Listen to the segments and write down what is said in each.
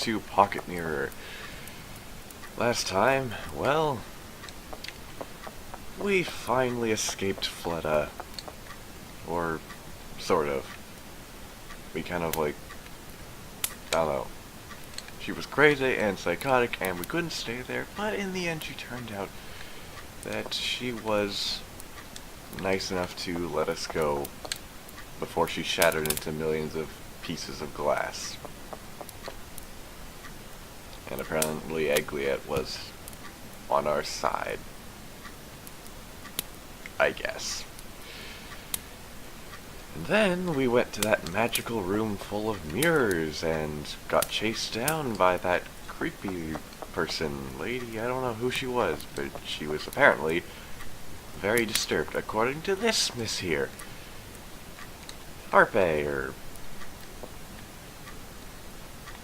to Pocket Mirror. Last time, well, we finally escaped Fleta. Or, sort of. We kind of like, I don't know. She was crazy and psychotic and we couldn't stay there, but in the end she turned out that she was nice enough to let us go before she shattered into millions of pieces of glass. And apparently Egliet was on our side. I guess. And then we went to that magical room full of mirrors and got chased down by that creepy lady. I don't know who she was, but she was apparently very disturbed, according to this miss here. Harpe, or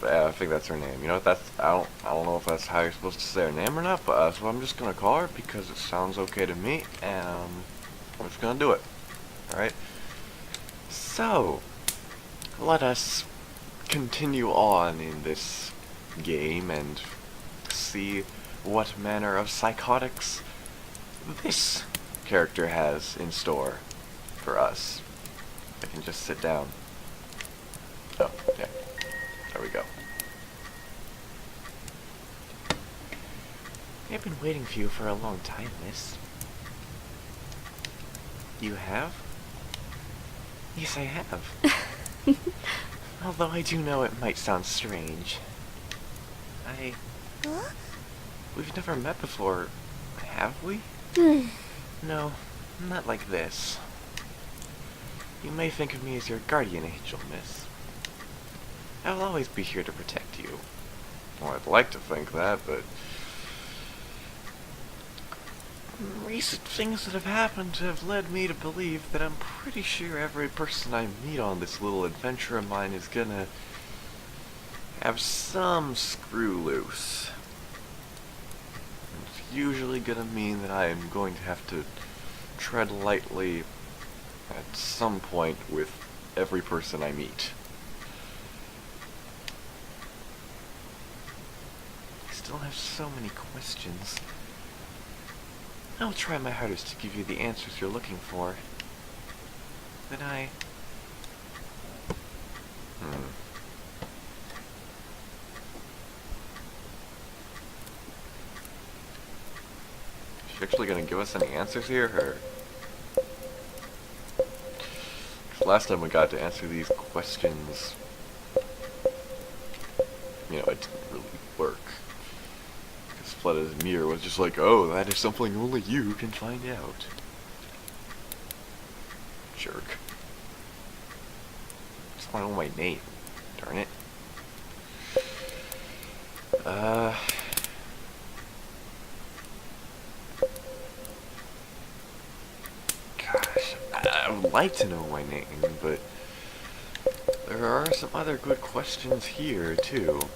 I think that's her name. You know what? I don't know if that's how you're supposed to say her name or not, but so I'm just gonna call her because it sounds okay to me, and I'm just gonna do it. All right. So, let us continue on in this game and see what manner of psychotics this character has in store for us. I can just sit down. Oh, yeah. There we go. I've been waiting for you for a long time, miss. You have? Yes, I have. Although I do know it might sound strange. Huh? We've never met before, have we? No, not like this. You may think of me as your guardian angel, miss. I will always be here to protect you. Well, I'd like to think that, but recent things that have happened have led me to believe that I'm pretty sure every person I meet on this little adventure of mine is gonna have some screw loose. It's usually gonna mean that I am going to have to tread lightly at some point with every person I meet. I still have so many questions. I'll try my hardest to give you the answers you're looking for. But Is she actually gonna give us any answers here, or? 'Cause last time we got to answer these questions, you know, it didn't really work. Because Fleta's mirror was just like, oh, that is something only you can find out. Jerk. Just want to know my name. Darn it. Gosh, I would like to know my name, but there are some other good questions here, too.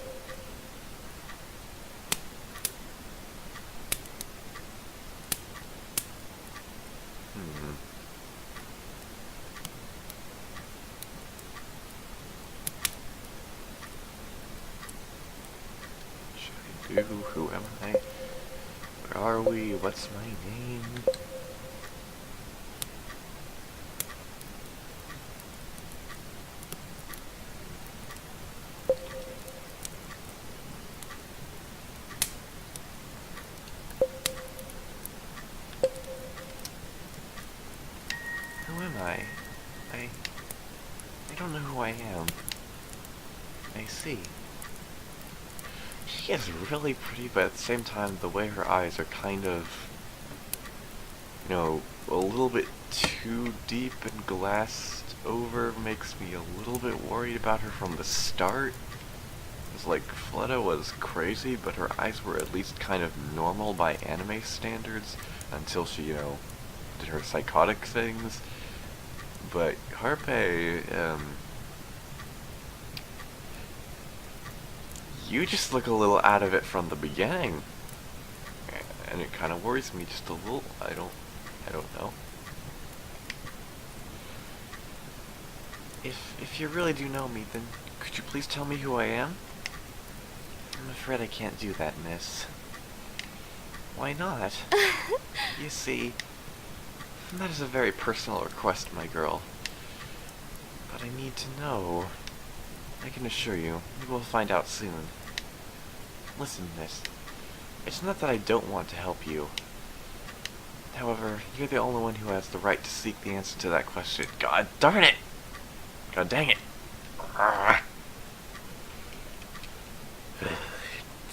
Should I do? Who am I? Where are we? What's my name? Who am I? I don't know who I am. I see. She is really pretty, but at the same time, the way her eyes are kind of, you know, a little bit too deep and glassed over makes me a little bit worried about her from the start. It's like, Fleta was crazy, but her eyes were at least kind of normal by anime standards until she, you know, did her psychotic things. But Harpe, you just look a little out of it from the beginning, and it kind of worries me just a little. I don't know. If you really do know me, then could you please tell me who I am? afraid I can't do that, miss. Why not? You see, that is a very personal request, my girl. But I need to know. I can assure you, we will find out soon. Listen, miss. It's not that I don't want to help you. However, you're the only one who has the right to seek the answer to that question. God darn it! God dang it! Ah.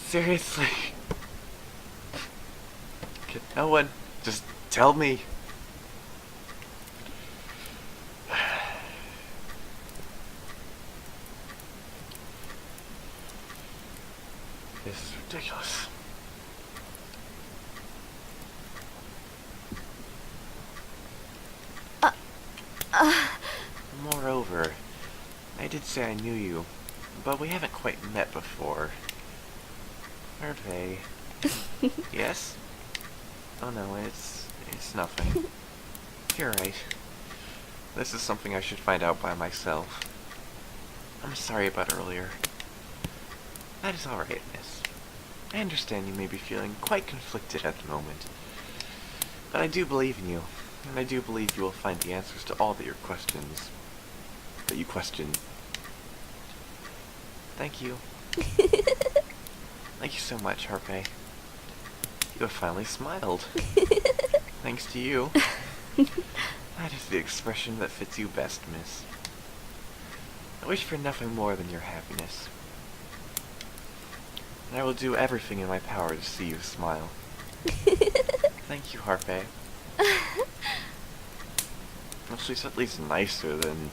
Seriously? Can no one just tell me? This is ridiculous. Moreover, I did say I knew you, but we haven't quite met before. Hervé. Yes? Oh no, it's nothing. You're right. This is something I should find out by myself. I'm sorry about earlier. That is alright, miss. I understand you may be feeling quite conflicted at the moment. But I do believe in you, and I do believe you will find the answers to all your questions. That you question. Thank you. Thank you so much, Harpe. You have finally smiled. Thanks to you. That is the expression that fits you best, miss. I wish for nothing more than your happiness. And I will do everything in my power to see you smile. Thank you, Harpe. Well, she's at least nicer than...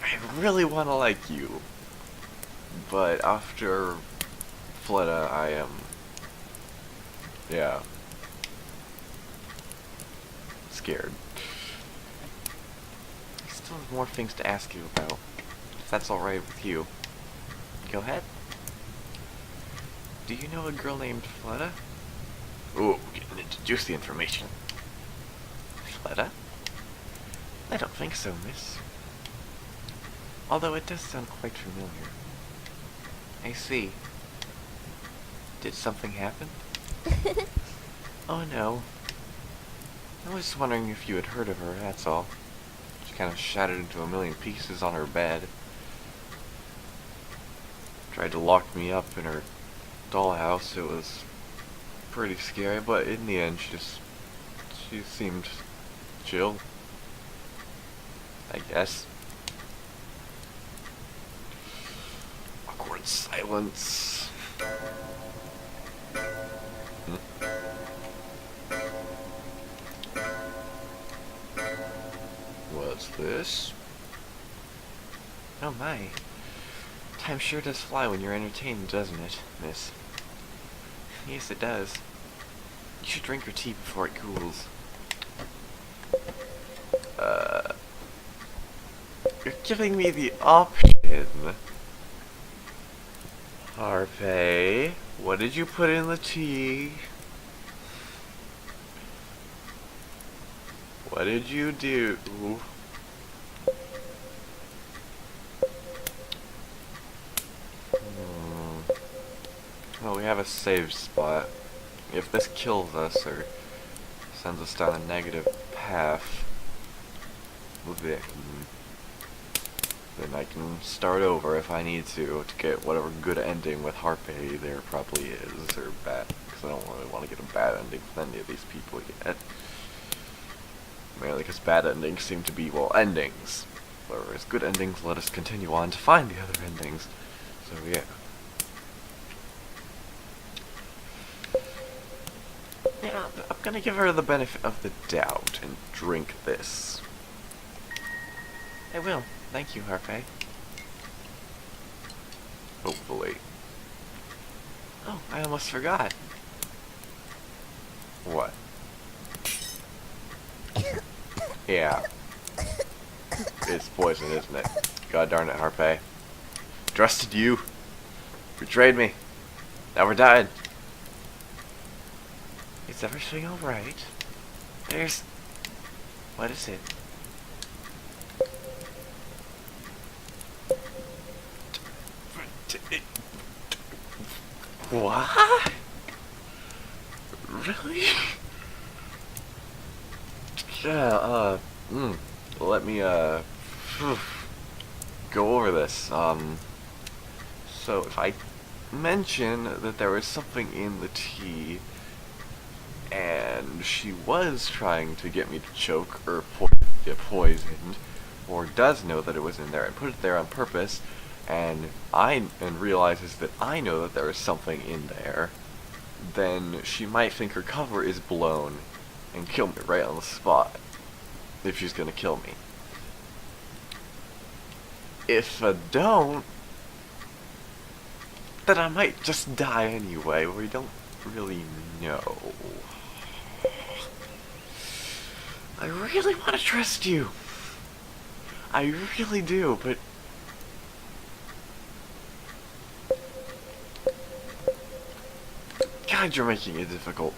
I really want to like you. But after Fleta, I am... yeah. Scared. I still have more things to ask you about. If that's alright with you. Go ahead. Do you know a girl named Fleta? Ooh, getting into juicy information. Fleta? I don't think so, miss. Although it does sound quite familiar. I see. Did something happen? Oh no. I was just wondering if you had heard of her, that's all. She kind of shattered into a million pieces on her bed. Tried to lock me up in her dollhouse. It was pretty scary, but in the end she seemed chill, I guess. Awkward silence. What's this? Oh my. Time sure does fly when you're entertained, doesn't it, miss? Yes, it does. You should drink your tea before it cools. You're giving me the option. Harpe, what did you put in the tea? What did you do? Well, we have a save spot. If this kills us or sends us down a negative path, then I can start over if I need to get whatever good ending with Harpe there probably is, or bad, because I don't really want to get a bad ending with any of these people yet. Mainly because bad endings seem to be, well, endings. Whereas good endings let us continue on to find the other endings. So yeah. Yeah, I'm gonna give her the benefit of the doubt and drink this. I will. Thank you, Harpe. Hopefully. Oh, I almost forgot. What? Yeah. It's poison, isn't it? God darn it, Harpe. Trusted you. Betrayed me. Now we're dying. Is everything alright? There's... What is it? What? Really? Yeah, let me, go over this. So if I mention that there was something in the tea, and she was trying to get me to choke, or get poisoned, or does know that it was in there and put it there on purpose, and realizes that I know that there is something in there, then she might think her cover is blown and kill me right on the spot, if she's gonna kill me. If I don't, then I might just die anyway. We don't really know. I really want to trust you. I really do, but... God, you're making it difficult.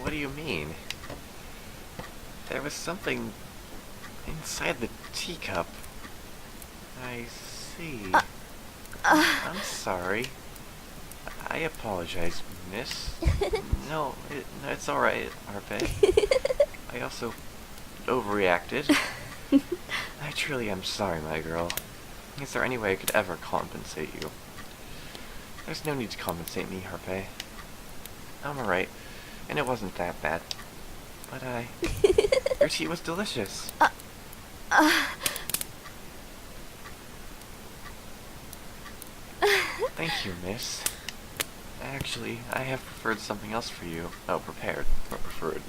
What do you mean? There was something inside the teacup. I see. I'm sorry. I apologize, miss. No, it's alright, Harpe. I also overreacted. I truly am sorry, my girl. Is there any way I could ever compensate you? There's no need to compensate me, Harpe. I'm alright, and it wasn't that bad. But your tea was delicious. Thank you, miss. Actually, I have prepared something else for you. Oh, prepared, not preferred.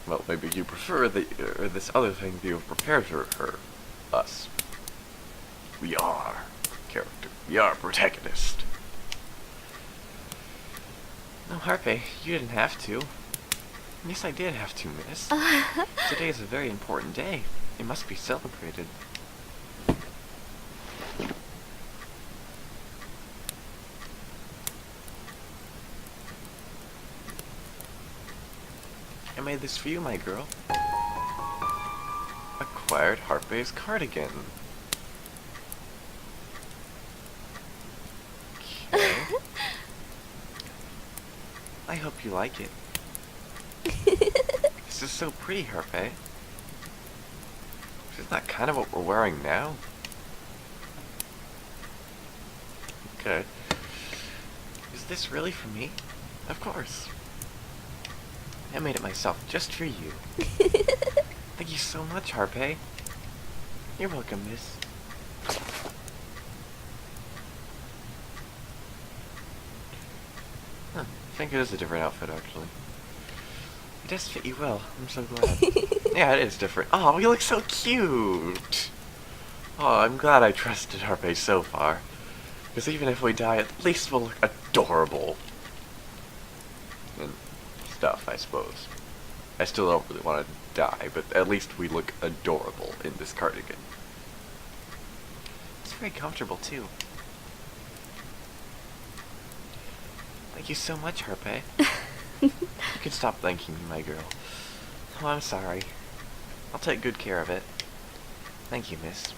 Well, maybe you prefer this other thing you have prepared for us. We are character. We are protagonist. No, Harpe, you didn't have to. Yes, I did have to, miss. Today is a very important day. It must be celebrated. I made this for you, my girl. Acquired Harpe's cardigan. Okay. I hope you like it. This is so pretty, Harpe. Isn't that kind of what we're wearing now? Okay. Is this really for me? Of course. I made it myself, just for you. Thank you so much, Harpe. You're welcome, miss. Huh, I think it is a different outfit, actually. It does fit you well. I'm so glad. Yeah, it is different. Oh, you look so cute! Oh, I'm glad I trusted Harpe so far. Because even if we die, at least we'll look adorable. And stuff, I suppose. I still don't really want to die, but at least we look adorable in this cardigan. It's very comfortable, too. Thank you so much, Harpe. You can stop thanking me, my girl. Oh, I'm sorry. I'll take good care of it. Thank you, miss.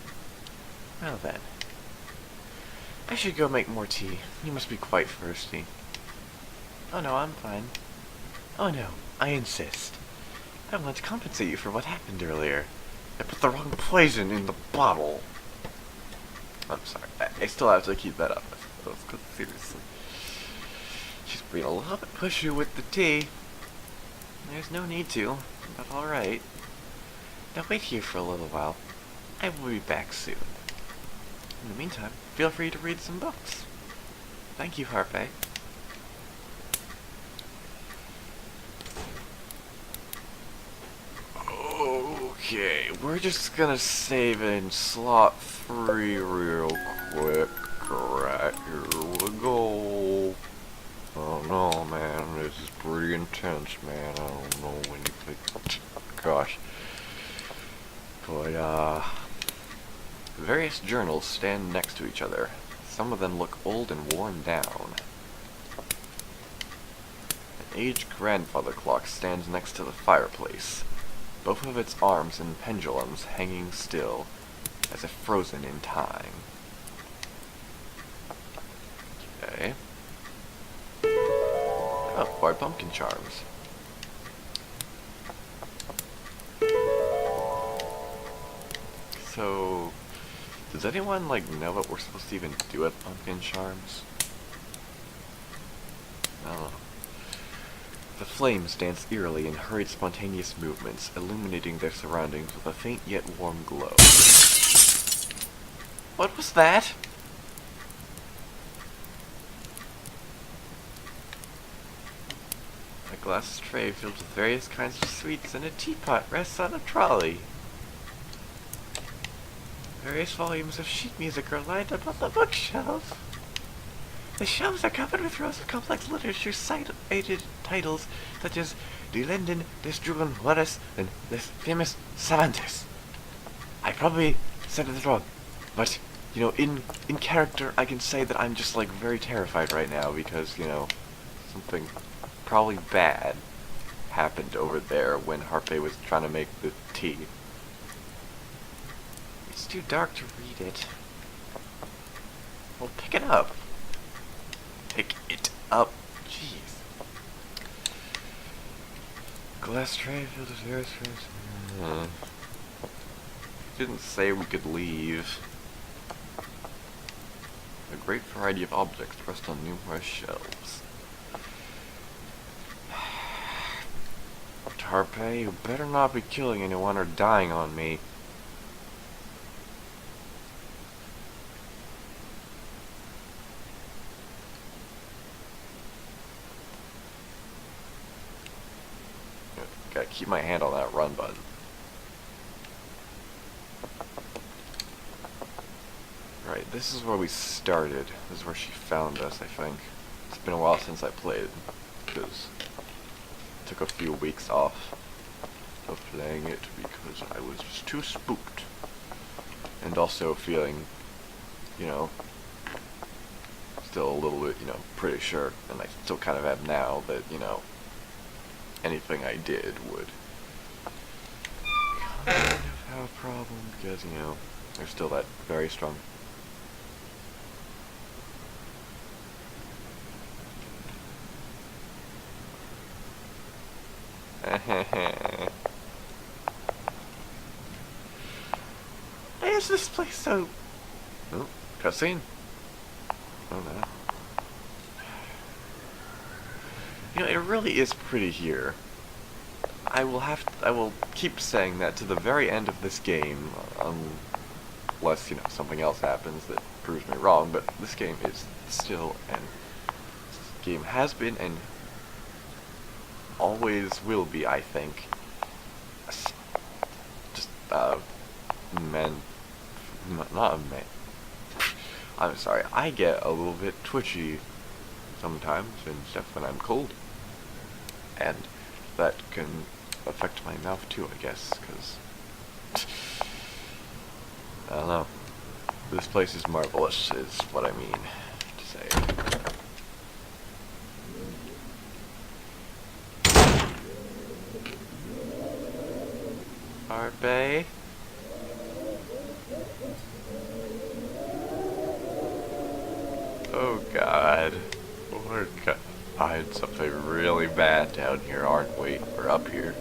Well then. I should go make more tea. You must be quite thirsty. Oh no, I'm fine. Oh no, I insist. I want to compensate you for what happened earlier. I put the wrong poison in the bottle. I'm sorry. I still have to keep that up. Seriously. She's being a little bit pushy with the tea. There's no need to, but alright. Now wait here for a little while. I will be back soon. In the meantime, feel free to read some books. Thank you, Harpe. Okay, we're just gonna save in slot 3 real quick. Right, here we go. Oh no, man, this is pretty intense, man. I don't know when you pick... Gosh. But, various journals stand next to each other. Some of them look old and worn down. An aged grandfather clock stands next to the fireplace. both of its arms and pendulums hanging still, as if frozen in time. Okay. Oh, white pumpkin charms. So, does anyone, like, know what we're supposed to even do with pumpkin charms? I don't know. The flames dance eerily in hurried, spontaneous movements, illuminating their surroundings with a faint yet warm glow. What was that? A glass tray filled with various kinds of sweets and a teapot rests on a trolley. Various volumes of sheet music are lined up on the bookshelf. The shelves are covered with rows of complex literature cited titles such as Die Lenden des Juren Juarez and Les Famous Savantes. I probably said it wrong, but, you know, in character I can say that I'm just, like, very terrified right now because, you know, something probably bad happened over there when Harpe was trying to make the tea. It's too dark to read it. Well, pick it up. Pick it up. Jeez. Glass tray filled with various fruits. Didn't say we could leave. A great variety of objects rest on numerous shelves. Harpe, you better not be killing anyone or dying on me. Gotta keep my hand on that run button. Right, this is where we started. This is where she found us, I think. It's been a while since I played, because I took a few weeks off of playing it because I was just too spooked. And also feeling, you know, still a little bit, you know, pretty sure, and I still kind of am now, that, you know, anything I did would kind of have a problem, because, you know, there's still that very strong why is this place so... Oh, cutscene. Oh no. You know, it really is pretty here. I will keep saying that to the very end of this game, unless, you know, something else happens that proves me wrong, but this game is still, and this game has been, and always will be, I think, just, not a man. I'm sorry, I get a little bit twitchy sometimes and stuff when I'm cold. And that can affect my mouth too, I guess, because I don't know. This place is marvelous, is what I mean to say. Harpe? Oh god. We're gonna find something really bad down here, aren't we? Or up here.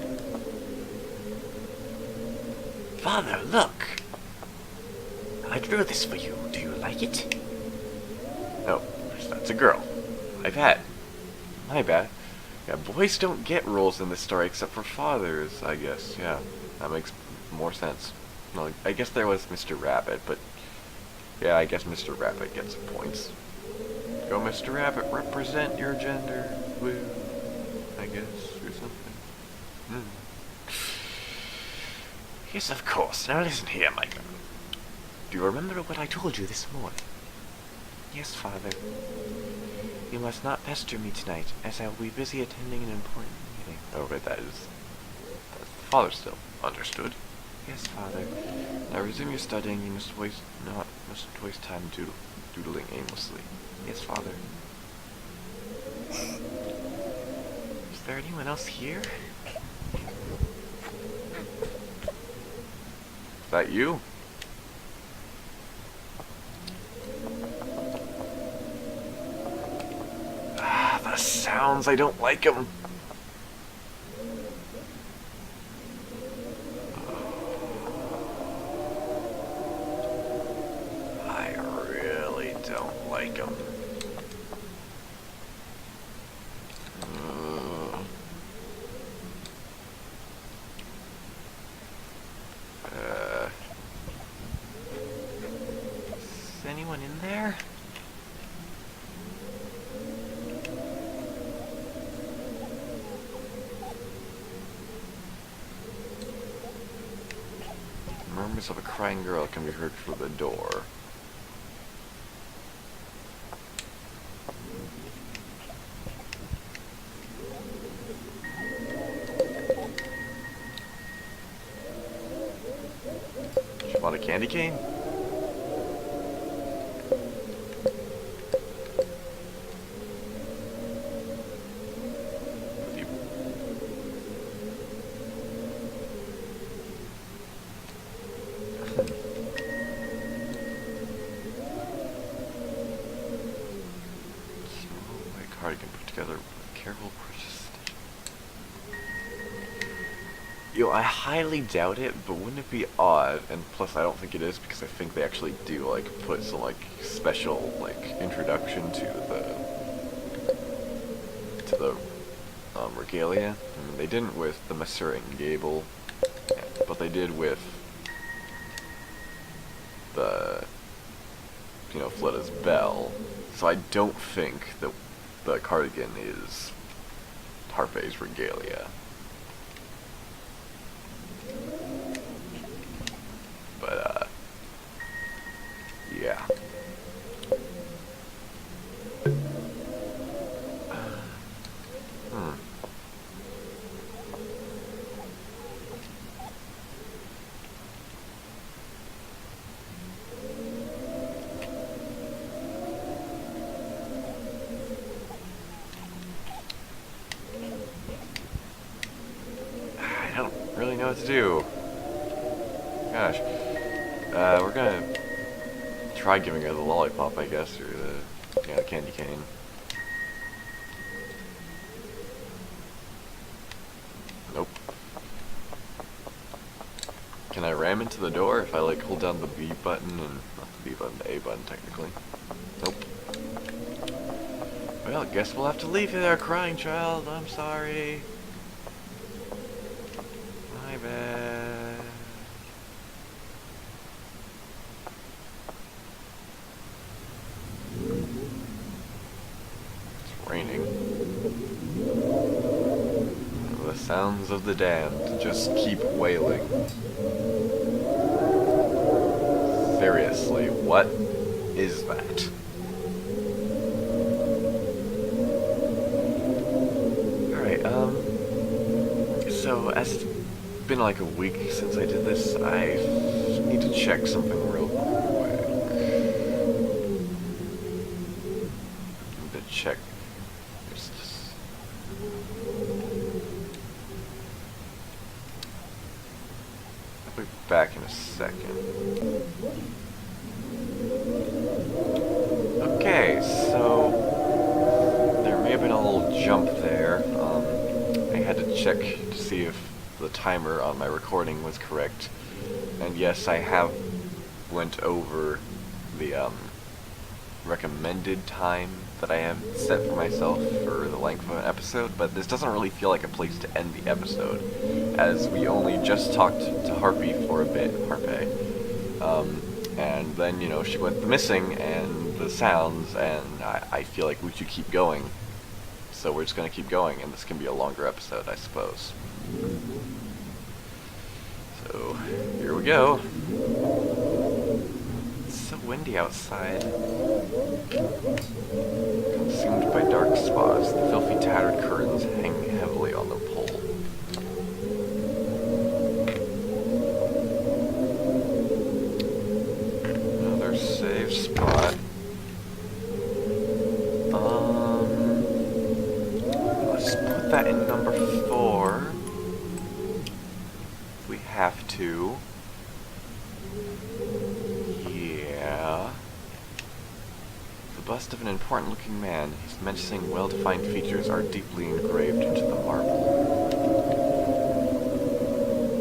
Father, look! I drew this for you. Do you like it? No, that's a girl. My bad. My bad. Yeah, boys don't get roles in this story except for fathers, I guess. Yeah, that makes more sense. No, I guess there was Mr. Rabbit, but yeah, I guess Mr. Rabbit gets points. Go, Mr. Rabbit, represent your gender. Woo. I guess, or something. Yes, of course. Now listen here, my girl. Do you remember what I told you this morning? Yes, Father. You must not pester me tonight, as I will be busy attending an important meeting. Oh, right, that's the father still. Understood. Yes, Father. Now resume your studying. You mustn't waste time doodling aimlessly. Yes, Father. Is there anyone else here? Is that you? Ah, the sounds, I don't like them. I really don't like them. Is anyone in there? Murmurs of a crying girl can be heard through the door. She bought a candy cane? Cardigan put together with careful precision. Yo, I highly doubt it, but wouldn't it be odd? And plus, I don't think it is because I think they actually do like put some like special like introduction to the regalia. I mean, they didn't with the Messer and Gable, but they did with the Fletta's bell. So I don't think that the cardigan is Tarpe's regalia. But, yeah. I don't really know what to do. Gosh. We're gonna try giving her the lollipop, I guess, or the candy cane. Nope. Can I ram into the door if I like hold down the B button and not the B button, the A button technically? Nope. Well, guess we'll have to leave you there, crying child. I'm sorry. My bad. It's raining. The sounds of the damned just keep wailing. Seriously, what is that? Alright, so as it's been like a week since I did this, I need to check something real quick. I need to check. There's this. I'll be back in a second. Okay, so there may have been a little jump there. I had to check to see if the timer on my recording was correct, and yes, I have went over the recommended time that I have set for myself for the length of an episode, but this doesn't really feel like a place to end the episode, as we only just talked to Harpy for a bit, and then, she went missing, and the sounds, and I feel like we should keep going, so we're just gonna keep going, and this can be a longer episode, I suppose. So, here we go. It's so windy outside. Consumed by dark spots, the filthy tattered curtains hang heavily on their pole. Another safe spot. Let's put that in number 4. We have to. The bust of an important-looking man, his menacing, well-defined features are deeply engraved into the marble.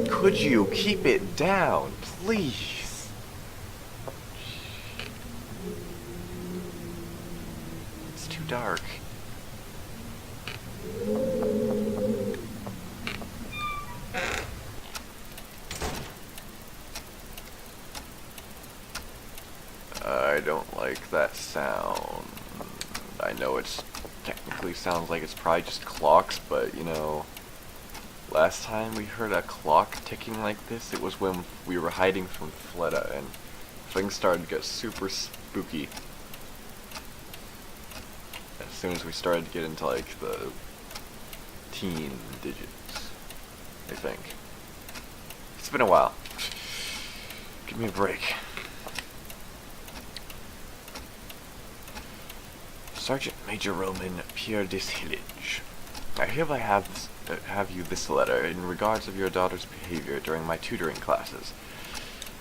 Could you keep it down, please? It's too dark. I don't like that sound. I know it's technically sounds like it's probably just clocks, but you know, last time we heard a clock ticking like this, it was when we were hiding from Fleta, and things started to get super spooky. As soon as we started to get into like the teen digits, I think. It's been a while. Give me a break. Sergeant Major Roman Pierre Dishillage. I hereby have you this letter in regards of your daughter's behavior during my tutoring classes.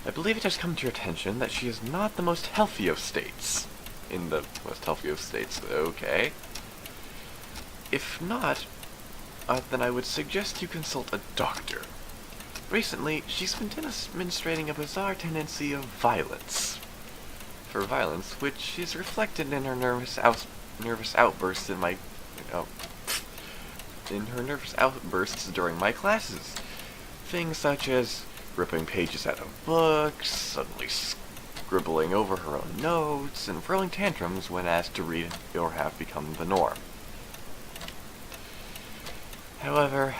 I believe it has come to your attention that she is not the most healthy of states. In the most healthy of states, okay. If not, then I would suggest you consult a doctor. Recently, she's been demonstrating a bizarre tendency of violence. For violence, which is reflected in her nervous outbursts during my classes. Things such as ripping pages out of books, suddenly scribbling over her own notes, and throwing tantrums when asked to read or have become the norm. However,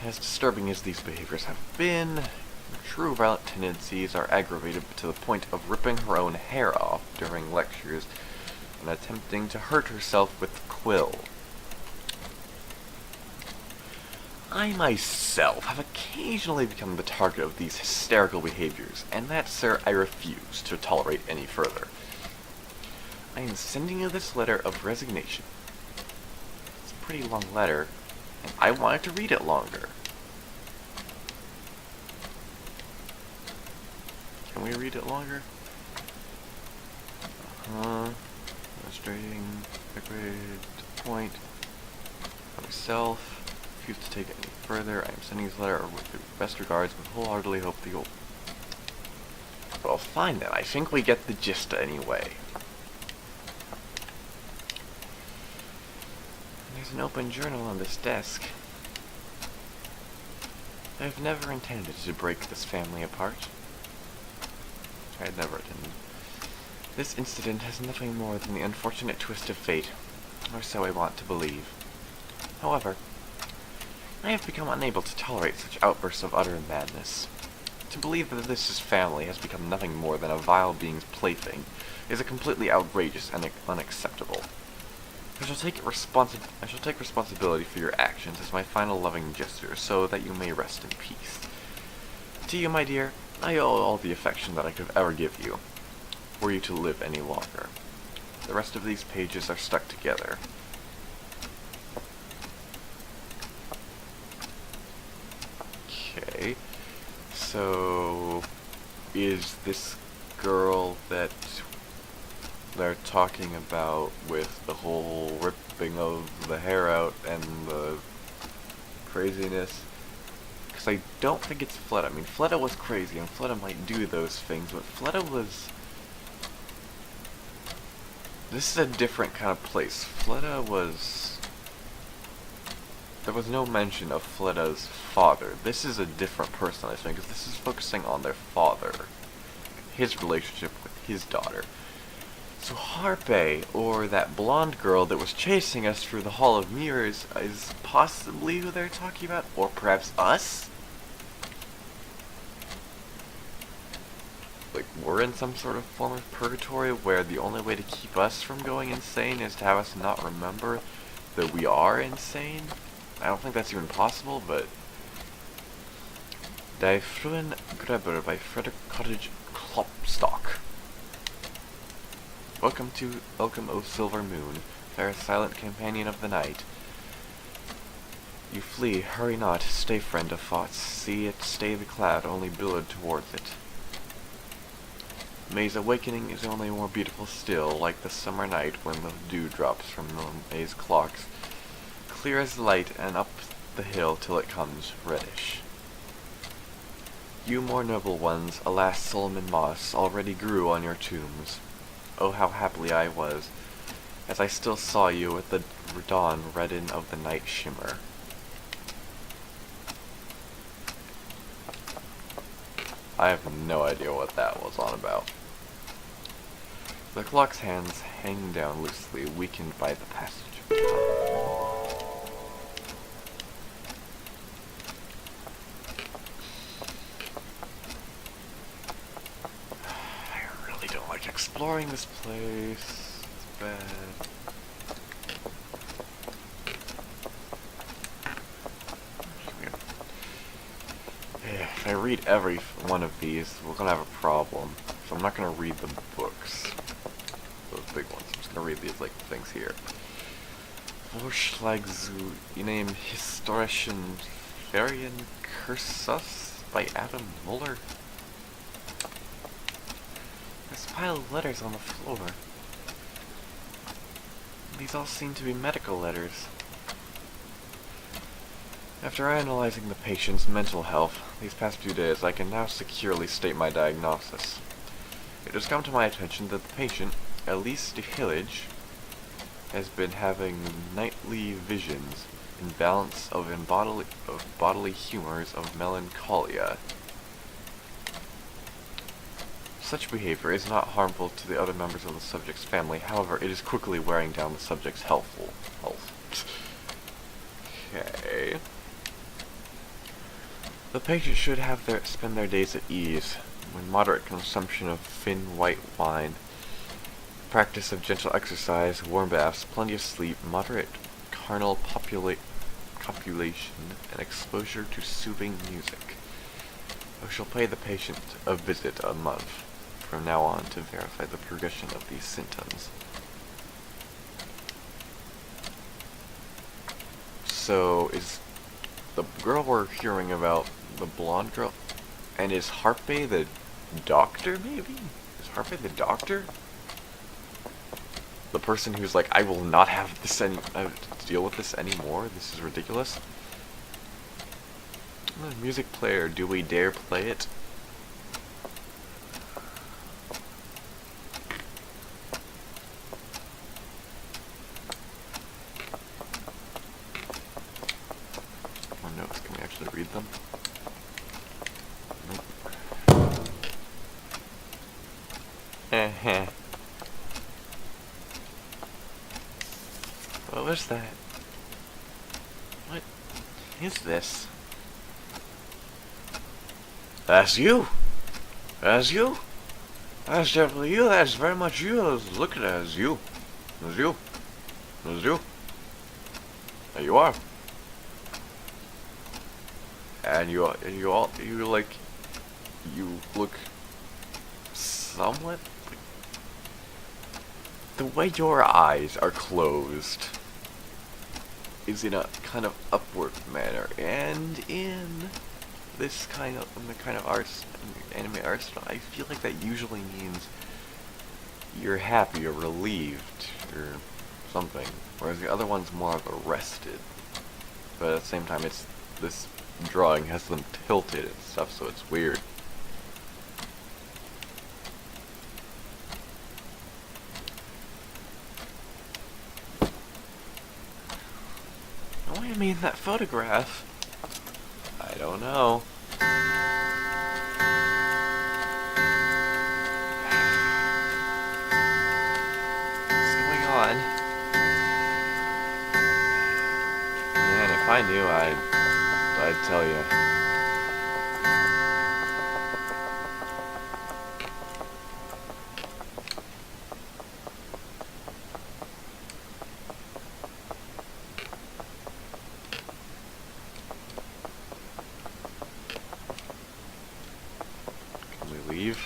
as disturbing as these behaviors have been, her true violent tendencies are aggravated to the point of ripping her own hair off during lectures and attempting to hurt herself with quill. I myself have occasionally become the target of these hysterical behaviors, and that, sir, I refuse to tolerate any further. I am sending you this letter of resignation. It's a pretty long letter, and I wanted to read it longer. Can we read it longer? Illustrating, decorated, to the point. For myself, refuse to take it any further. I am sending this letter with the best regards, but wholeheartedly hope that you'll... Well, fine then. I think we get the gist anyway. There's an open journal on this desk. I have never intended to break this family apart. I had never intended. This incident has nothing more than the unfortunate twist of fate, or so I want to believe. However, I have become unable to tolerate such outbursts of utter madness. To believe that this family has become nothing more than a vile being's plaything is completely outrageous and unacceptable. I shall take responsibility for your actions as my final loving gesture, so that you may rest in peace. To you, my dear, I owe all the affection that I could ever give you, were you to live any longer. The rest of these pages are stuck together. Okay, so is this girl that they're talking about with the whole ripping of the hair out and the craziness? Because I don't think it's Fleta. I mean, Fleta was crazy, and Fleta might do those things, but Fleta was... This is a different kind of place. Fleta was... There was no mention of Fleta's father. This is a different person, I think, because this is focusing on their father. His relationship with his daughter. So Harpe, or that blonde girl that was chasing us through the Hall of Mirrors, is possibly who they're talking about? Or perhaps us? Like, we're in some sort of form of purgatory where the only way to keep us from going insane is to have us not remember that we are insane? I don't think that's even possible, but... Die Fruen Grebber by Frederick Cottage Klopstock. Welcome, O silver moon, fair silent companion of the night. You flee, hurry not, stay friend of thoughts, see it, stay the cloud, only billowed towards it. May's awakening is only more beautiful still, like the summer night when the dew drops from May's clocks, clear as light, and up the hill till it comes reddish. You more noble ones, alas, Solomon Moss, already grew on your tombs. Oh, how happily I was, as I still saw you with the dawn redden of the night shimmer. I have no idea what that was on about. The clock's hands hang down loosely, weakened by the passage of time. I really don't like exploring this place. It's bad. If I read every one of these, we're gonna have a problem. So I'm not gonna read the books. Those big ones. I'm just gonna read these, like, things here. Vorschlag zu einem historischen Ferienkursus by Adam Muller. There's a pile of letters on the floor. These all seem to be medical letters. After analyzing the patient's mental health these past few days, I can now securely state my diagnosis. It has come to my attention that the patient, Elise de Hillage, has been having nightly visions, imbalance of bodily humors of melancholia. Such behavior is not harmful to the other members of the subject's family, however, it is quickly wearing down the subject's health. Okay. The patient should spend their days at ease, with moderate consumption of thin white wine, practice of gentle exercise, warm baths, plenty of sleep, moderate carnal copulation, and exposure to soothing music. I shall pay the patient a visit a month from now on to verify the progression of these symptoms. So, is the girl we're hearing about the blonde girl? And is Harpe the doctor, maybe? Is Harpe the doctor? The person who's like, I will not have this to deal with this anymore. This is ridiculous. Music player, do we dare play it? More notes, can we actually read them? Nope. What was that? What is this? That's you! That's you! That's definitely you, that's very much you. I was looking at it as you. It's you. It's you. There you are. And you look somewhat, the way your eyes are closed is in a kind of upward manner, and in the kind of arts, anime art style, I feel like that usually means you're happy or relieved or something, whereas the other one's more of arrested. But at the same time, this drawing has them tilted and stuff, so it's weird. Oh, I mean, that photograph. I don't know. What's going on? Man, if I knew, I'd tell you. Leave.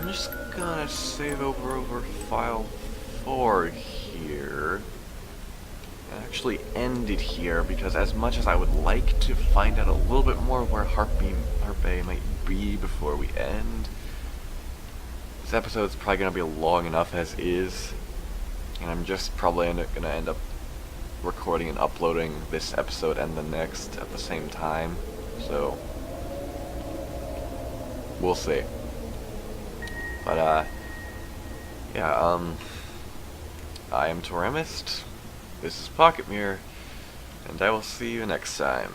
I'm just gonna save over file 4 here. And actually end it here, because as much as I would like to find out a little bit more where Harp Bay might be before we end, this episode's probably gonna be long enough as is. And I'm just probably gonna end up recording and uploading this episode and the next at the same time. So, we'll see. But, yeah, I am Toramist, this is Pocket Mirror, and I will see you next time.